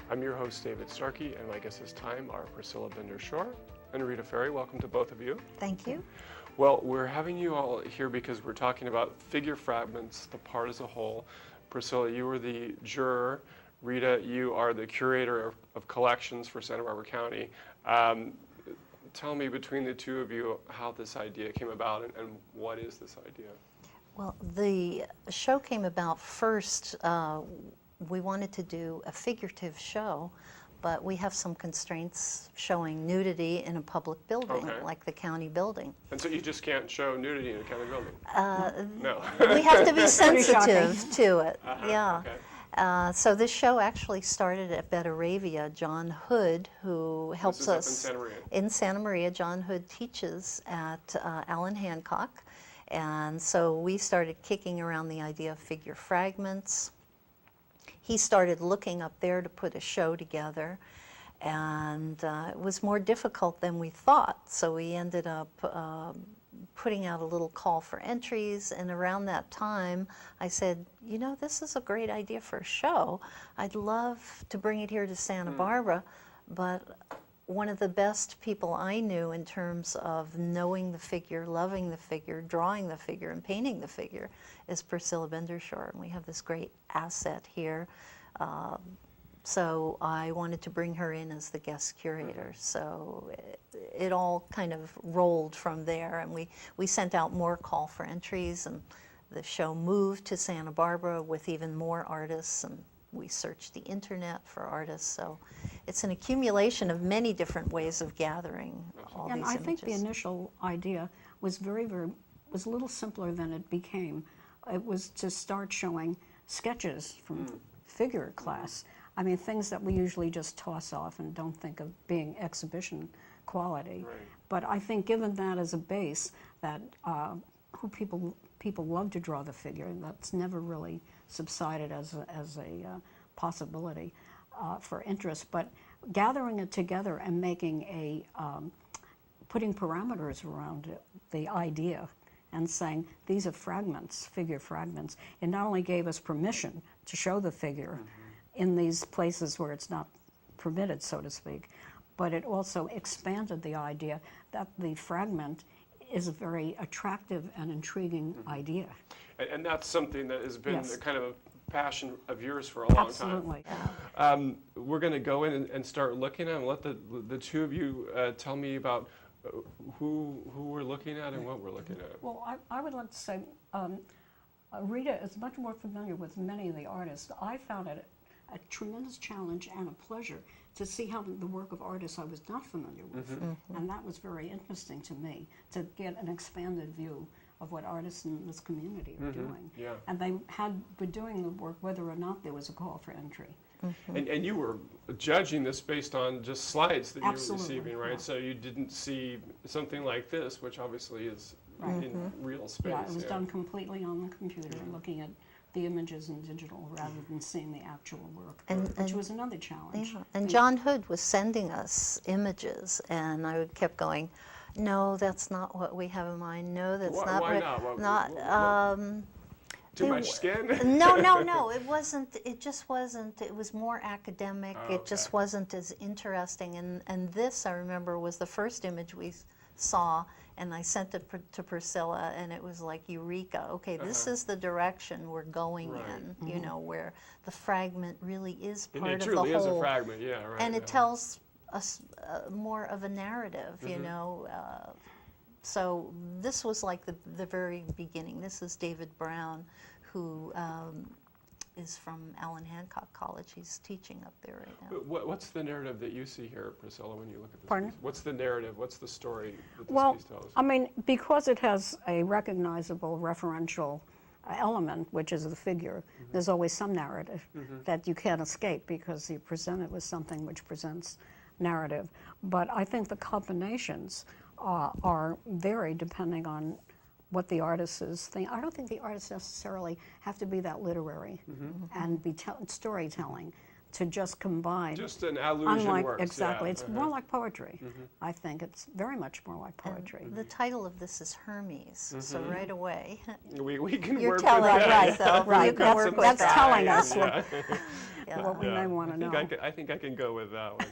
I'm your host, David Starkey, and my guests this time are Priscilla Bender-Shore and Rita Ferry. Welcome to both of you. Thank you. Well, we're having you all here because we're talking about Figure Fragments, the part as a whole. Priscilla, you were the juror. Rita, you are the curator of collections for Santa Barbara County. Tell me, between the two of you, how this idea came about and what is this idea? Well, the show came about first. We wanted to do a figurative show, but we have some constraints showing nudity in a public building, like the county building. And so you just can't show nudity in a county building? No. We have to be sensitive to it, yeah. Okay. So this show actually started at Betaravia. John Hood, who helps us in Santa Maria. In Santa Maria, John Hood teaches at Allen Hancock. And so we started kicking around the idea of figure fragments. He started looking up there to put a show together, and it was more difficult than we thought. So we ended up putting out a little call for entries, and around that time I said, you know, this is a great idea for a show. I'd love to bring it here to Santa Barbara, but one of the best people I knew in terms of knowing the figure, loving the figure, drawing the figure, and painting the figure is Priscilla Bender-Shore, and we have this great asset here. So I wanted to bring her in as the guest curator. So it all kind of rolled from there, and we sent out more call for entries, and the show moved to Santa Barbara with even more artists, and we searched the internet for artists. So it's an accumulation of many different ways of gathering all these images. And I think the initial idea was was a little simpler than it became. It was to start showing sketches from figure class. I mean, things that we usually just toss off and don't think of being exhibition quality. Right. But I think given that as a base, that people love to draw the figure, and that's never really subsided as a possibility for interest. But gathering it together and making putting parameters around it, the idea, and saying these are fragments, figure fragments, it not only gave us permission to show the figure in these places where it's not permitted, so to speak, but it also expanded the idea that the fragment is a very attractive and intriguing idea. And that's something that has been a kind of a passion of yours for a long Absolutely. time. We're going to go in and start looking at them. Let the two of you tell me about who we're looking at and what we're looking at. Well, I would like to say Rita is much more familiar with many of the artists. I found it a tremendous challenge and a pleasure to see how the work of artists I was not familiar with. And that was very interesting to me, to get an expanded view of what artists in this community are doing. Yeah. And they were doing the work whether or not there was a call for entry. And you were judging this based on just slides that you were Absolutely, receiving, right? yeah. So you didn't see something like this, which obviously is in real space. Yeah, it was done completely on the computer, looking at the images in digital rather than seeing the actual work, which was another challenge. Yeah. And John Hood was sending us images, and I kept going, no, that's not what we have in mind. No, that's not. Why not? Too much skin? No, it wasn't. It just wasn't. It was more academic. Oh, it just wasn't as interesting. And this, I remember, was the first image we saw, and I sent it to Priscilla, and it was like eureka. Okay, this is the direction we're going in. You know, where the fragment really is part of the whole. It truly is a fragment, yeah, right. And it tells us more of a narrative, you know. So this was like the very beginning. This is David Brown, who is from Allen Hancock College. He's teaching up there right now. What's the narrative that you see here, Priscilla, when you look at this Pardon? piece? What's the narrative? What's the story that this piece tells? I mean, because it has a recognizable referential element, which is the figure, there's always some narrative that you can't escape because you present it with something which presents narrative. But I think the combinations are varied depending on what the artist is thinking. I don't think the artists necessarily have to be that literary and be storytelling. to just combine. Just an allusion Unlike, works. exactly. Yeah. It's more like poetry. I think it's very much more like poetry. The title of this is Hermes, so right away We can you're work telling with that. right, so Right, you can work with that's that. telling us Yeah. what we may want to know. I think I can go with that one.